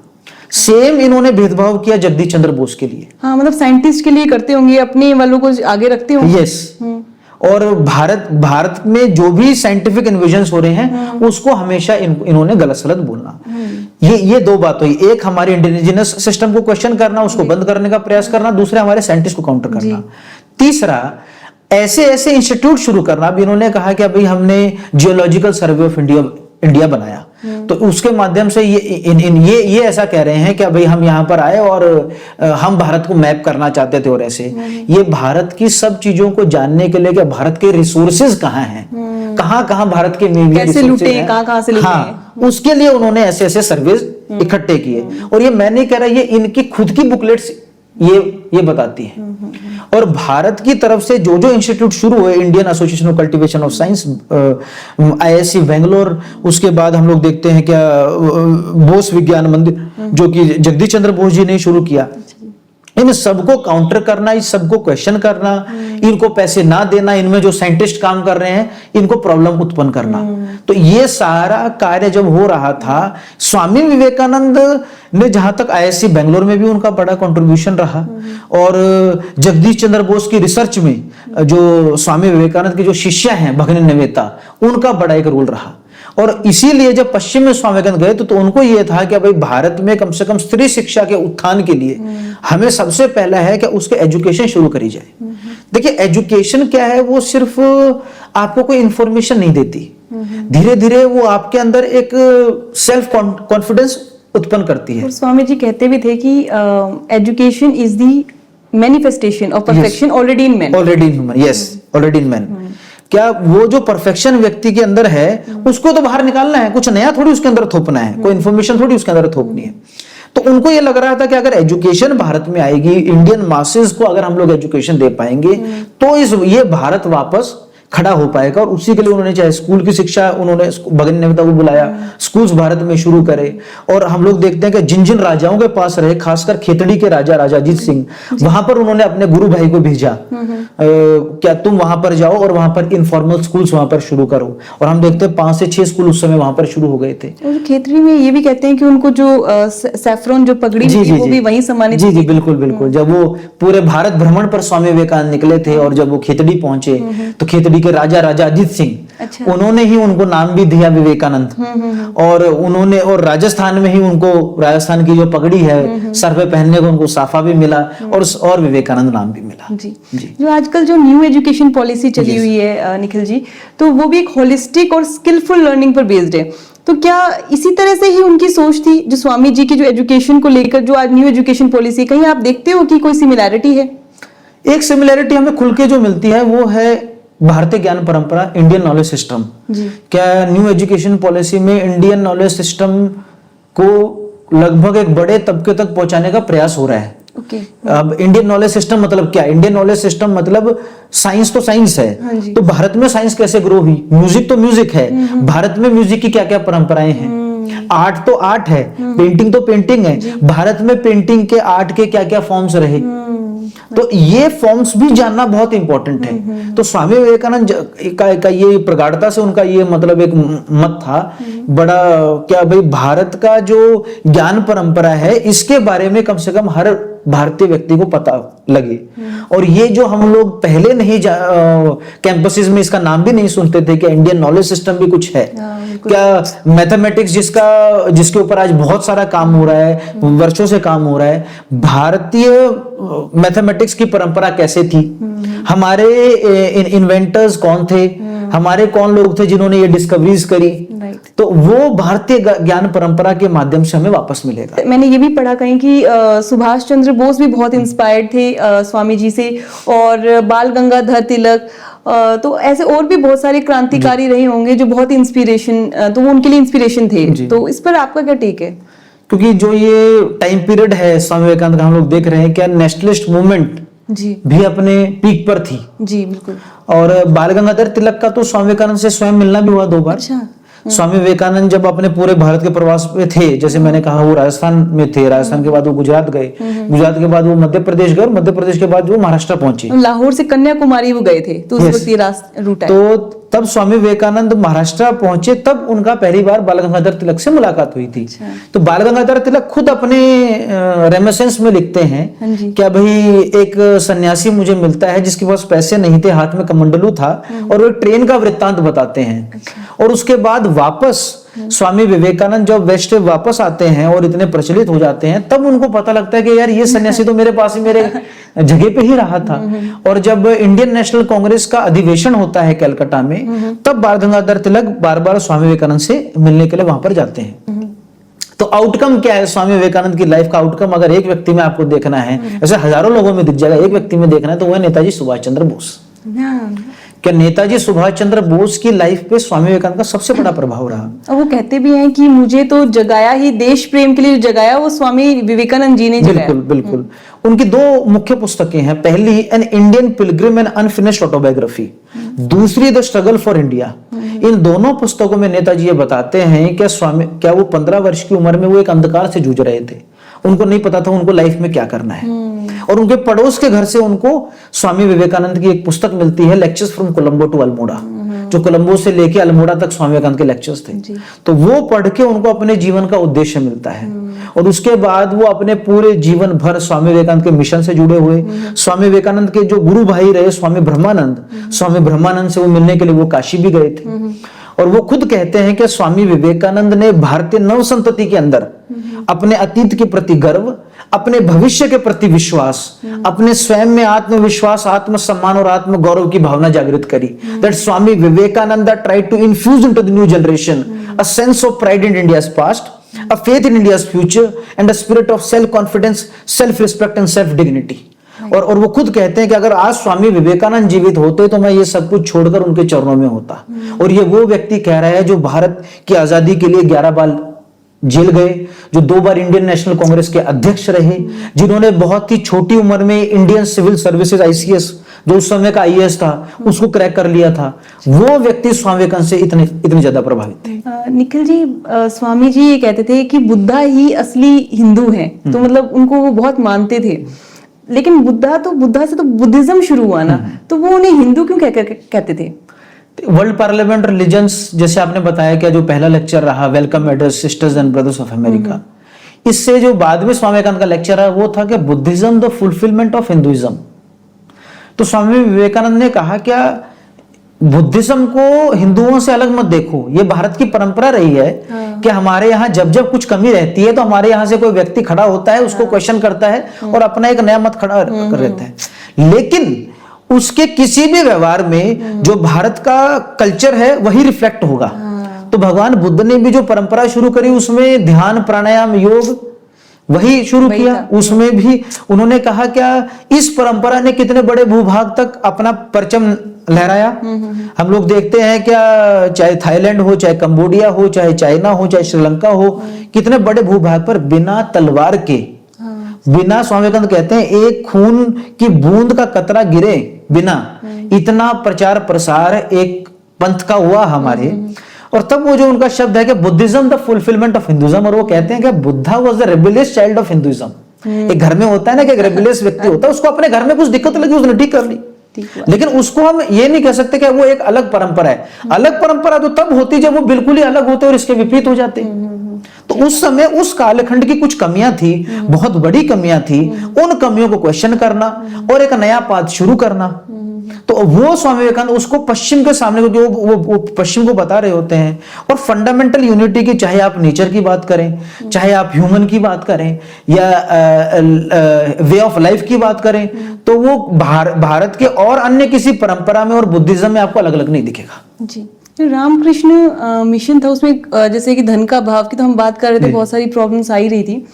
सेम इन्होंने भेदभाव किया जगदीश चंद्र बोस के लिए। हाँ, मतलब साइंटिस्ट के लिए करते होंगे, अपने वालों को आगे रखते होंगे। यस। और भारत में जो भी साइंटिफिक इन्वेजन्स हो रहे हैं उसको हमेशा इन्होंने गलत सलत बोलना। ये 2 बात हुई, एक हमारे इंडिजिनस सिस्टम को क्वेश्चन करना, उसको बंद करने का प्रयास करना, दूसरा हमारे साइंटिस्ट को काउंटर करना, तीसरा ऐसे इंस्टीट्यूट शुरू करना। अब इन्होंने कहा कि अभी हमने जियोलॉजिकल सर्वे ऑफ इंडिया बनाया, तो उसके माध्यम से ये ऐसा कह रहे हैं कि भाई हम यहाँ पर आए और हम भारत को मैप करना चाहते थे। और ऐसे ये भारत की सब चीजों को जानने के लिए कि भारत के रिसोर्सेज कहाँ हैं, कहाँ भारत के कैसे लूटे, कहाँ से लूटे, हाँ, उसके लिए उन्होंने ऐसे सर्वेज इकट्ठे किए। और ये मैं नहीं कह रहा, ये इनकी खुद की बुकलेट्स ये बताती है। और भारत की तरफ से जो इंस्टीट्यूट शुरू हुए, Indian association of cultivation of science, IISc Bangalore, उसके बाद हम लोग देखते हैं क्या बोस विज्ञान मंदिर जो कि जगदीश चंद्र बोस जी ने शुरू किया। इन सबको काउंटर करना, इस सबको क्वेश्चन करना, इनको पैसे ना देना, इनमें जो साइंटिस्ट काम कर रहे हैं इनको प्रॉब्लम उत्पन्न करना। तो ये सारा कार्य जब हो रहा था, स्वामी विवेकानंद ने जहां तक आईआईएससी बेंगलोर में भी उनका बड़ा कंट्रीब्यूशन रहा, और जगदीश चंद्र बोस की रिसर्च में जो स्वामी विवेकानंद के जो शिष्य हैं भगिनी निवेदिता, उनका बड़ा एक रोल रहा। और इसीलिए जब पश्चिम में स्वामी विवेकानंद गए तो उनको यह था कि भाई भारत में कम से कम स्त्री शिक्षा के उत्थान के लिए हमें सबसे पहला है कि उसके एजुकेशन शुरू करी जाए। देखिए एजुकेशन क्या है, वो सिर्फ आपको कोई इंफॉर्मेशन नहीं देती, धीरे धीरे वो आपके अंदर एक सेल्फ कॉन्फिडेंस उत्पन्न करती है। और स्वामी जी कहते भी थे कि education is the manifestation of perfection already in man. Already in human, yes, already in man. क्या वो जो परफेक्शन व्यक्ति के अंदर है उसको तो बाहर निकालना है, कुछ नया थोड़ी उसके अंदर थोपना है, कोई इंफॉर्मेशन थोड़ी उसके अंदर थोपनी है। तो उनको ये लग रहा था कि अगर एजुकेशन भारत में आएगी, इंडियन मासेस को अगर हम लोग एजुकेशन दे पाएंगे तो ये भारत वापस खड़ा हो पाएगा। और उसी के लिए उन्होंने चाहे स्कूल की शिक्षा, उन्होंने भगिनी निवेदिता को बुलाया, स्कूल्स भारत में शुरू करे। और हम लोग देखते हैं कि जिन जिन राजाओं के पास रहे, खासकर खेतड़ी के राजा अजीत सिंह, वहां पर उन्होंने अपने गुरु भाई को भेजा, क्या तुम वहां पर जाओ और वहां पर इनफॉर्मल स्कूल्स वहां पर शुरू करो। और हम देखते हैं 5 से 6 स्कूल उस समय वहां पर शुरू हो गए थे। और खेतड़ी में ये भी कहते हैं कि उनको जो सैफरन जो पगड़ी थी वो भी वहीं सम्मानित। जी बिल्कुल बिल्कुल। जब वो पूरे भारत भ्रमण पर स्वामी विवेकानंद निकले थे और जब वो खेतड़ी पहुंचे तो खेतड़ी के राजा अजीत सिंह, उन्होंने ही उनको नाम भी दिया विवेकानंद। और उन्होंने, और राजस्थान में ही उनको, राजस्थान की जो पगड़ी है सर पे पहनने को उनको साफा भी मिला और विवेकानंद नाम भी मिला। जी। जो आजकल जो न्यू एजुकेशन पॉलिसी चली हुई है निखिल जी, तो वो भी एक होलिस्टिक और स्किलफुल लर्निंग पर बेस्ड है। तो क्या इसी तरह से ही उनकी सोच थी, जो स्वामी जी की जो एजुकेशन को लेकर जो आज न्यू एजुकेशन पॉलिसी, कहीं आप देखते हो कि कोई सिमिलैरिटी है? एक सिमिलैरिटी हमें खुल के जो मिलती है वो है भारतीय ज्ञान परंपरा, इंडियन नॉलेज सिस्टम। क्या न्यू एजुकेशन पॉलिसी में इंडियन नॉलेज सिस्टम को लगभग एक बड़े तबके तक पहुंचाने का प्रयास हो रहा है। अब इंडियन नॉलेज सिस्टम मतलब क्या? इंडियन नॉलेज सिस्टम मतलब साइंस तो साइंस है, तो भारत में साइंस कैसे ग्रो हुई? म्यूजिक तो म्यूजिक है, भारत में म्यूजिक की क्या क्या परंपराएं हैं? आर्ट तो आर्ट है, पेंटिंग तो पेंटिंग है, भारत में पेंटिंग के आर्ट के क्या क्या फॉर्म्स रहे, तो ये फॉर्म्स भी जानना बहुत इंपॉर्टेंट है। तो स्वामी विवेकानंद का ये प्रगाढ़ता से उनका ये मतलब एक मत था बड़ा, क्या भाई भारत का जो ज्ञान परंपरा है इसके बारे में कम से कम हर भारतीय व्यक्ति को पता लगे। और ये जो हम लोग पहले नहीं कैंपसेस में इसका नाम भी नहीं सुनते थे कि इंडियन नॉलेज सिस्टम भी कुछ है क्या? मैथमेटिक्स जिसके ऊपर आज बहुत सारा काम हो रहा है, वर्षों से काम हो रहा है, भारतीय मैथमेटिक्स की परंपरा कैसे थी, हमारे इन्वेंटर्स कौन थे, हमारे कौन लोग थे जिन्होंने ये डिस्कवरीज करी, तो वो भारतीय ज्ञान परंपरा के माध्यम से हमें वापस मिलेगा। मैंने ये भी पढ़ा कहीं कि सुभाष चंद्र बोस भी बहुत इंस्पायर्ड थे स्वामी जी से, और बाल गंगाधर तिलक, तो ऐसे और भी बहुत सारे क्रांतिकारी रहे होंगे जो बहुत इंस्पिरेशन, तो वो उनके लिए इंस्पिरेशन थे। तो इस पर आपका क्या टेक है? क्योंकि जो ये टाइम पीरियड है स्वामी विवेकानंद का, हम लोग देख रहे हैं क्या नेशनलिस्ट मूवमेंट भी अपने पीक पर थी। जी बिल्कुल। और बाल गंगाधर तिलक का तो स्वामी विवेकानंद से स्वयं मिलना भी हुआ 2 बार। अच्छा। स्वामी विवेकानंद जब अपने पूरे भारत के प्रवास पे थे, जैसे मैंने कहा वो राजस्थान में थे, राजस्थान के बाद वो गुजरात गए, गुजरात के बाद वो मध्य प्रदेश गए, और मध्य प्रदेश के बाद वो महाराष्ट्र पहुंचे। लाहौर से कन्याकुमारी वो गए थे, तो उस वक्त ये रूट है। तो तब स्वामी विवेकानंद महाराष्ट्र पहुंचे, तब उनका पहली बार बाल गंगाधर तिलक से मुलाकात हुई थी। तो बाल गंगाधर तिलक खुद अपने रेमिसेंस में लिखते हैं क्या भाई एक सन्यासी मुझे मिलता है जिसके पास पैसे नहीं थे, हाथ में कमंडलू था, और वो ट्रेन का वृत्तांत बताते हैं। और उसके बाद वापस स्वामी विवेकानंद जब वेस्ट वापस आते हैं और इतने प्रचलित हो जाते हैं, तब उनको पता लगता है कि यार ये सन्यासी तो मेरे पास ही मेरे जगह पे ही रहा था। और जब इंडियन नेशनल कांग्रेस का अधिवेशन होता है कलकत्ता में, तब बाल गंगाधर तिलक बार बार स्वामी विवेकानंद से मिलने के लिए वहां पर जाते हैं। तो आउटकम क्या है स्वामी विवेकानंद की लाइफ का? आउटकम अगर एक व्यक्ति में आपको देखना है, ऐसे हजारों लोगों में दिख जाएगा, एक व्यक्ति में देखना है तो वह नेताजी सुभाष चंद्र बोस। क्या नेताजी सुभाष चंद्र बोस की लाइफ पे स्वामी विवेकानंद का सबसे बड़ा प्रभाव रहा। और वो कहते भी हैं कि मुझे तो जगाया ही, देश प्रेम के लिए जगाया वो स्वामी विवेकानंद जी ने जगाया। बिल्कुल बिल्कुल। उनकी 2 मुख्य पुस्तकें हैं, पहली an Indian Pilgrim and unfinished autobiography, दूसरी द स्ट्रगल फॉर इंडिया। इन दोनों पुस्तकों में नेताजी ये बताते हैं क्या वो 15 वर्ष की उम्र में वो एक अंधकार से जूझ रहे थे, उनको नहीं पता था उनको लाइफ में क्या करना है। और उनके पड़ोस के घर से उनको स्वामी विवेकानंद की एक पुस्तक मिलती है, lectures from Colombo to Almora, जो कोलंबो से लेके अल्मोड़ा तक स्वामी विवेकानंद के लेक्चर्स थे। तो वो पढ़ के उनको अपने जीवन का उद्देश्य मिलता है, और उसके बाद वो अपने पूरे जीवन भर स्वामी विवेकानंद के मिशन से जुड़े हुए। स्वामी विवेकानंद के जो गुरु भाई रहे स्वामी ब्रह्मानंद से वो मिलने के लिए वो काशी भी गए थे। और वो खुद कहते हैं कि स्वामी विवेकानंद ने भारतीय नव संतति के अंदर अपने अतीत के प्रति गर्व, अपने भविष्य के प्रति विश्वास, अपने स्वयं में आत्मविश्वास, आत्मसम्मान और आत्म गौरव की भावना जागृत करी। That Swami Vivekananda tried to infuse into the new generation a sense of pride in India's past, a faith in India's future, and a spirit of self confidence, self respect and self dignity. और वो खुद कहते हैं कि अगर आज स्वामी विवेकानंद जीवित होते तो मैं ये सब कुछ छोड़कर उनके चरणों में होता। और ये वो व्यक्ति कह रहा है जो भारत की आजादी के लिए 11 बार जेल गए, जो 2 बार इंडियन नेशनल कांग्रेस के अध्यक्ष रहे, जिन्होंने बहुत ही छोटी उम्र में इंडियन सिविल सर्विसेज ICS, जो उस समय का IAS था, उसको क्रैक कर लिया था। वो व्यक्ति स्वामी विवेकानंद से इतने ज्यादा प्रभावित थे। निखिल जी, स्वामी जी ये कहते थे कि बुद्धा ही असली हिंदू हैं, तो मतलब उनको वो बहुत मानते थे। लेकिन बुद्धा से तो बुद्धिज्म शुरू हुआ ना, तो वो उन्हें हिंदू क्यों कहते थे? वर्ल्ड पार्लियामेंट रिलीजन्स, जैसे आपने बताया क्या जो पहला लेक्चर रहा welcome address sisters and brothers of America, इससे जो बाद में स्वामी विवेकानंद का लेक्चर है वो था कि Buddhism the fulfilment of Hinduism. तो स्वामी विवेकानंद ने कहा क्या बुद्धिज्म को हिंदुओं से अलग मत देखो, ये भारत की परंपरा रही है कि हमारे यहाँ जब जब कुछ कमी रहती है तो हमारे यहाँ से कोई व्यक्ति खड़ा होता है, उसको क्वेश्चन करता है और अपना एक नया मत खड़ा कर देता है। लेकिन उसके किसी भी व्यवहार में जो भारत का कल्चर है वही रिफ्लेक्ट होगा। तो तो भगवान बुद्ध ने भी जो परंपरा शुरू करी उसमें ध्यान, प्राणायाम, योग वही शुरू किया। उसमें भी उन्होंने कहा क्या इस परंपरा ने कितने बड़े भूभाग तक अपना परचम लहराया। हम लोग देखते हैं क्या, चाहे थाईलैंड हो, चाहे कंबोडिया हो, चाहे चाइना हो, चाहे श्रीलंका हो, कितने बड़े भूभाग पर बिना तलवार के, बिना, स्वामी विवेकानंद कहते हैं एक खून की बूंद का कतरा गिरे बिना, इतना प्रचार प्रसार एक पंथ का हुआ हमारे। और तब वो जो उनका शब्द है कि Buddhism the fulfilment of Hinduism, और वो कहते हैं कि Buddha was the rebellious child of Hinduism. एक घर में होता है ना कि एक रेबेलियस व्यक्ति होता है, उसको अपने घर में कुछ दिक्कत लगी उसने ठीक कर ली, लेकिन उसको हम ये नहीं कह सकते कि वो एक अलग परंपरा है। अलग परंपरा तो तब होती जब वो बिल्कुल ही अलग होते और इसके विपरीत हो जाते। तो उस समय उस कालखंड की कुछ कमियां थी, बहुत बड़ी कमियां थी, उन कमियों को क्वेश्चन करना और एक नया पाथ शुरू करना। तो वो स्वामी विवेकानंद उसको पश्चिम के सामने जो वो पश्चिम को बता रहे होते हैं, और फंडामेंटल यूनिटी की, चाहे आप नेचर की बात करें, चाहे आप ह्यूमन की बात करें, या वे ऑफ लाइफ की बात करें, तो वो भारत के और अन्य किसी परंपरा में और बुद्धिज्म में आपको अलग अलग नहीं दिखेगा। जी, रामकृष्ण मिशन था, उसमें जैसे कि धन का भाव की तो हम बात कर रहे थे, बहुत सारी प्रॉब्लम्स आ ही रही थी।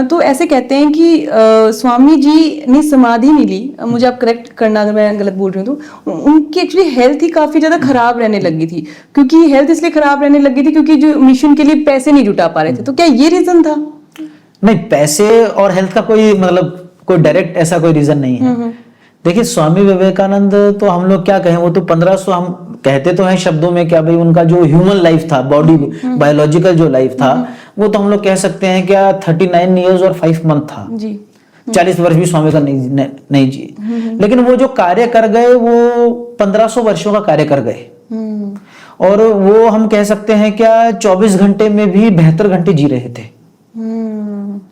तो ऐसे कहते हैं कि स्वामी जी ने समाधि नहीं ली, मुझे आप करेक्ट करना अगर मैं गलत बोल रही हूँ तो, उनकी एक्चुअली हेल्थ ही काफी ज्यादा खराब रहने लगी थी। क्योंकि हेल्थ इसलिए खराब रहने लगी थी क्योंकि जो मिशन के लिए पैसे नहीं जुटा पा रहे थे। तो क्या ये रीजन था? नहीं, पैसे और हेल्थ का कोई मतलब कोई डायरेक्ट ऐसा कोई रीजन नहीं है। देखिए, स्वामी विवेकानंद तो हम लोग क्या कहें, वो तो 1500, हम कहते तो हैं शब्दों में क्या भाई, उनका जो ह्यूमन लाइफ था, बॉडी बायोलॉजिकल जो लाइफ था, वो तो हम लोग कह सकते हैं क्या 39 ईयर्स और 5 मंथ था जी। 40 वर्ष भी स्वामी का नहीं जिए, लेकिन वो जो कार्य कर गए वो 1500 वर्षों का कार्य कर गए। और वो हम कह सकते हैं क्या 24 घंटे में भी 72 घंटे जी रहे थे।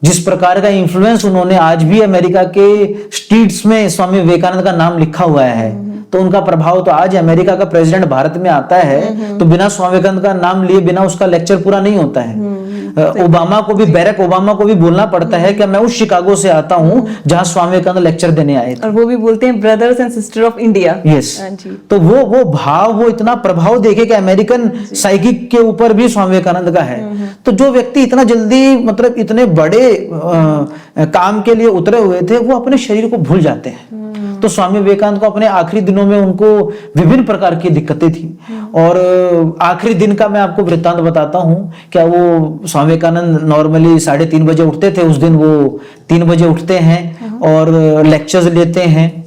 जिस प्रकार का इन्फ्लुएंस उन्होंने, आज भी अमेरिका के स्ट्रीट्स में स्वामी विवेकानंद का नाम लिखा हुआ है, तो उनका प्रभाव तो आज अमेरिका का प्रेसिडेंट भारत में आता है तो बिना स्वामी विवेकानंद का नाम लिए बिना उसका लेक्चर पूरा नहीं होता है। ओबामा को भी, बैरक ओबामा को भी बोलना पड़ता है कि मैं उस शिकागो से आता हूं जहां स्वामी विवेकानंद लेक्चर देने आए थे, और वो भी बोलते हैं brothers and sister of India. Yes, तो वो भाव, वो इतना प्रभाव देखे कि अमेरिकन साइकिक के ऊपर भी स्वामी विवेकानंद का है। तो जो व्यक्ति इतना जल्दी, मतलब इतने बड़े काम के लिए उतरे हुए थे, वो अपने शरीर को भूल जाते हैं। तो स्वामी विवेकानंद को अपने आखिरी दिनों में उनको विभिन्न प्रकार की दिक्कतें थी। और आखिरी दिन का मैं आपको वृत्तांत बताता हूं। क्या वो स्वामी विवेकानंद नॉर्मली 3:30 बजे उठते थे, उस दिन वो 3 बजे उठते हैं और लेक्चर्स लेते हैं।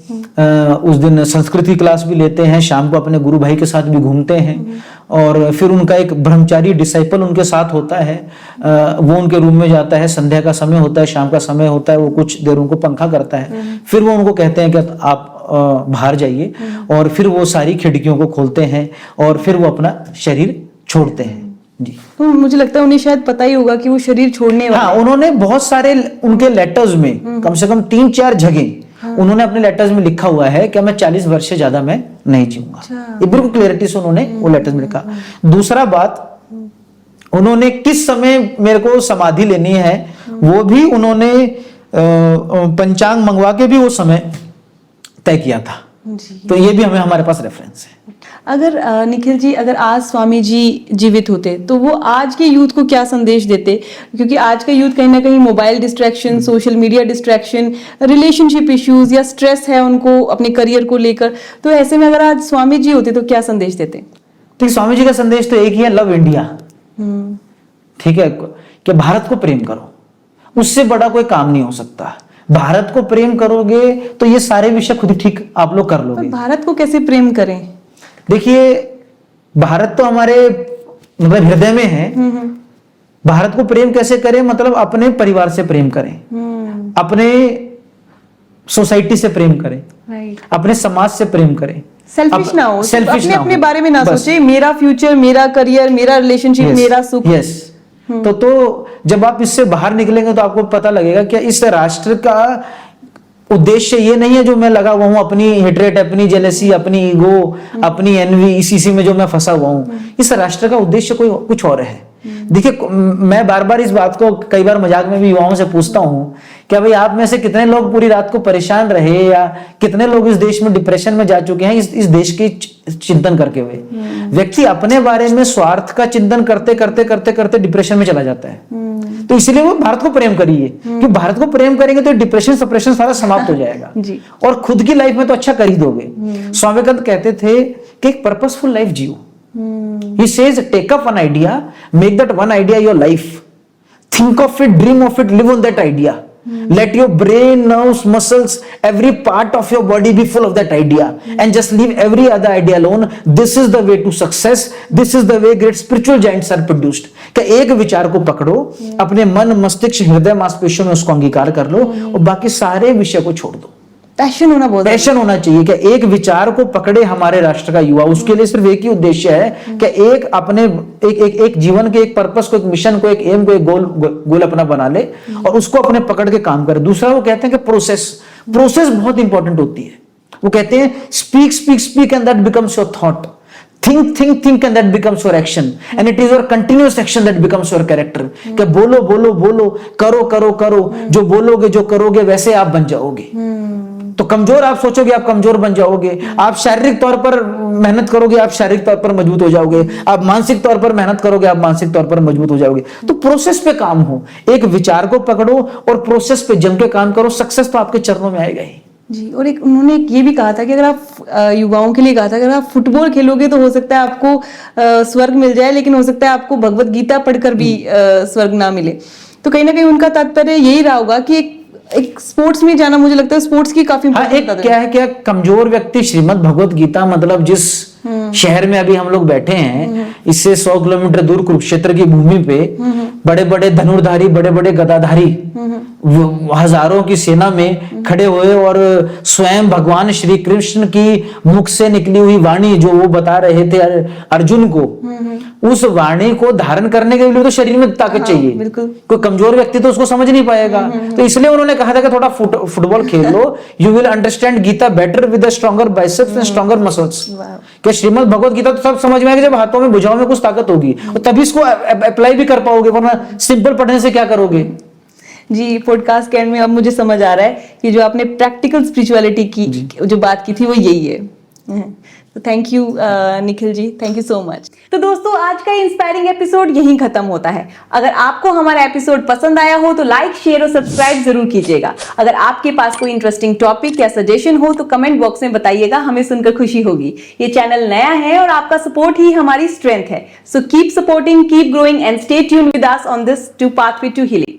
उस दिन संस्कृत की क्लास भी लेते हैं, शाम को अपने गुरु भाई के साथ भी घूमते हैं। और फिर उनका एक ब्रह्मचारी डिसाइपल उनके साथ होता है, वो उनके रूम में जाता है, संध्या का समय होता है, शाम का समय होता है, वो कुछ देर उनको पंखा करता है। फिर वो उनको कहते हैं कि आप बाहर जाइए, और फिर वो सारी खिड़कियों को खोलते हैं और फिर वो अपना शरीर छोड़ते हैं जी। तो मुझे लगता है उन्हें शायद पता ही होगा कि वो शरीर छोड़ने वाले। हाँ, उन्होंने बहुत सारे उनके लेटर्स में, कम से कम 3-4 जगह उन्होंने अपने लेटर्स में लिखा हुआ है कि मैं 40 वर्ष से ज्यादा मैं नहीं जीऊंगा। ये बिल्कुल क्लियरिटी से उन्होंने वो लेटर्स में लिखा। दूसरा बात, उन्होंने किस समय मेरे को समाधि लेनी है वो भी उन्होंने पंचांग मंगवा के भी वो समय तय किया था जी। तो ये भी हमारे पास रेफरेंस है। अगर निखिल जी, अगर आज स्वामी जी जीवित होते तो वो आज के यूथ को क्या संदेश देते? क्योंकि आज का यूथ कहीं ना कहीं mobile distraction, social media distraction, relationship issues या स्ट्रेस है उनको अपने करियर को लेकर, तो ऐसे में अगर आज स्वामी जी होते तो क्या संदेश देते? ठीक, स्वामी जी का संदेश तो एक ही है, लव इंडिया। ठीक है, कि भारत को प्रेम करो, उससे बड़ा कोई काम नहीं हो सकता। भारत को प्रेम करोगे तो ये सारे विषय खुद ही ठीक आप लोग कर लोगे। भारत को कैसे प्रेम करें? देखिए, भारत तो हमारे मतलब हृदय में है। भारत को प्रेम कैसे करें? मतलब अपने परिवार से प्रेम करें, अपने सोसाइटी से प्रेम करें, अपने समाज से प्रेम करें। सेल्फिश ना हो, अपने बारे में ना सोचे, मेरा फ्यूचर, मेरा करियर, मेरा रिलेशनशिप, मेरा सुख। यस, तो जब आप इससे बाहर निकलेंगे तो आपको पता लगेगा कि इस राष्ट्र का उद्देश्य ये नहीं है जो मैं लगा हुआ हूं, अपनी हेट्रेट, अपनी जेलसी, अपनी ईगो, अपनी एनवी, इसी में जो मैं फंसा हुआ हूं। इस राष्ट्र का उद्देश्य कोई कुछ और है। देखिए, मैं बार बार इस बात को कई बार मजाक में भी युवाओं से पूछता हूं, क्या भाई आप में से कितने लोग पूरी रात को परेशान रहे, या कितने लोग इस देश में डिप्रेशन में जा चुके हैं इस देश की चिंतन करके हुए। व्यक्ति अपने बारे में स्वार्थ का चिंतन करते करते करते करते डिप्रेशन में चला जाता है। तो इसलिए वो भारत को प्रेम करिए, कि भारत को प्रेम करेंगे तो डिप्रेशन सप्रेशन सारा समाप्त हो जाएगा जी। और खुद की लाइफ में तो अच्छा कर ही दोगे। स्वामी विवेकानंद कहते थे कि एक purposeful life Jio. He says, take up one idea, make that one idea your life. Think of it, dream of it, live on that idea. Let your brain, nerves, muscles, every part of your body be full of that idea, and just leave every other idea alone. This is the way to success. This is the way great spiritual giants are produced. कि एक विचार को पकड़ो, अपने मन, मस्तिष्क, हृदय, मांसपेशियों में उसको अंगीकार कर लो और बाकी सारे विषय को छोड़ दो। पैशन होना बहुत पैशन होना चाहिए कि एक विचार को पकड़े हमारे राष्ट्र का युवा। उसके लिए सिर्फ एक ही उद्देश्य है कि एक अपने एक जीवन के एक पर्पस को, एक मिशन को, एक एम को, एक गोल अपना बना ले और उसको अपने पकड़ के काम करे। दूसरा वो कहते हैं कि प्रोसेस बहुत इंपॉर्टेंट होती है। वो कहते हैं speak and that becomes your thought, think and that becomes your action, and it is your continuous action that becomes your character। कि बोलो, करो, जो बोलोगे जो करोगे वैसे आप बन जाओगे। तो कमजोर आप सोचोगे आप कमजोर बन जाओगे, आप शारीरिक तौर पर मेहनत करोगे आप शारीरिक तौर पर मजबूत हो जाओगे, आप मानसिक तौर पर मेहनत करोगे आप मानसिक तौर पर मजबूत हो जाओगे। तो प्रोसेस पे काम हो, एक विचार को पकड़ो और प्रोसेस पे जम के काम करो, सक्सेस तो आपके चरणों में आएगा ही जी। और एक उन्होंने ये भी कहा था कि अगर आप युवाओं के लिए कहा था अगर आप फुटबॉल खेलोगे तो हो सकता है आपको स्वर्ग मिल जाए, लेकिन हो सकता है आपको भगवत गीता पढ़कर भी स्वर्ग ना मिले। तो कहीं ना कहीं उनका तात्पर्य यही रहा होगा कि एक स्पोर्ट्स में जाना, मुझे लगता है स्पोर्ट्स की काफी एक क्या कमजोर व्यक्ति श्रीमद् भगवत गीता, मतलब जिस शहर में अभी हम लोग बैठे हैं इससे 100 किलोमीटर दूर कुरुक्षेत्र की भूमि पे बड़े बड़े धनुर्धारी, बड़े बड़े गदाधारी हजारों की सेना में खड़े हुए और स्वयं भगवान श्री कृष्ण की मुख से निकली हुई वाणी जो वो बता रहे थे अर्जुन को, उस वाणी को धारण करने के लिए तो शरीर में ताकत चाहिए। कोई कमजोर व्यक्ति तो उसको समझ नहीं पाएगा। तो इसलिए उन्होंने कहा था कि थोड़ा फुटबॉल खेल लो, you will understand Gita better with stronger biceps and stronger muscles. कि श्रीमद् भगवत गीता तो सब समझ में आएगा जब हाथों में भुजाओं में कुछ ताकत होगी और तभी इसको अप्लाई भी कर पाओगे, वरना सिंपल पढ़ने से क्या करोगे। जी, पॉडकास्ट के एंड में अब मुझे समझ आ रहा है कि जो आपने प्रैक्टिकल स्पिरिचुअलिटी की जो बात की थी वो यही है। तो thank you Nikhil ji, thank you so much. तो दोस्तों आज का इंस्पायरिंग एपिसोड यहीं खत्म होता है। अगर आपको हमारा एपिसोड पसंद आया हो तो लाइक, शेयर और सब्सक्राइब जरूर कीजिएगा। अगर आपके पास कोई इंटरेस्टिंग टॉपिक या सजेशन हो तो कमेंट बॉक्स में बताइएगा, हमें सुनकर खुशी होगी। ये चैनल नया है और आपका सपोर्ट ही हमारी स्ट्रेंथ है। So keep supporting, keep growing and stay tuned with us on this to pathway to healing.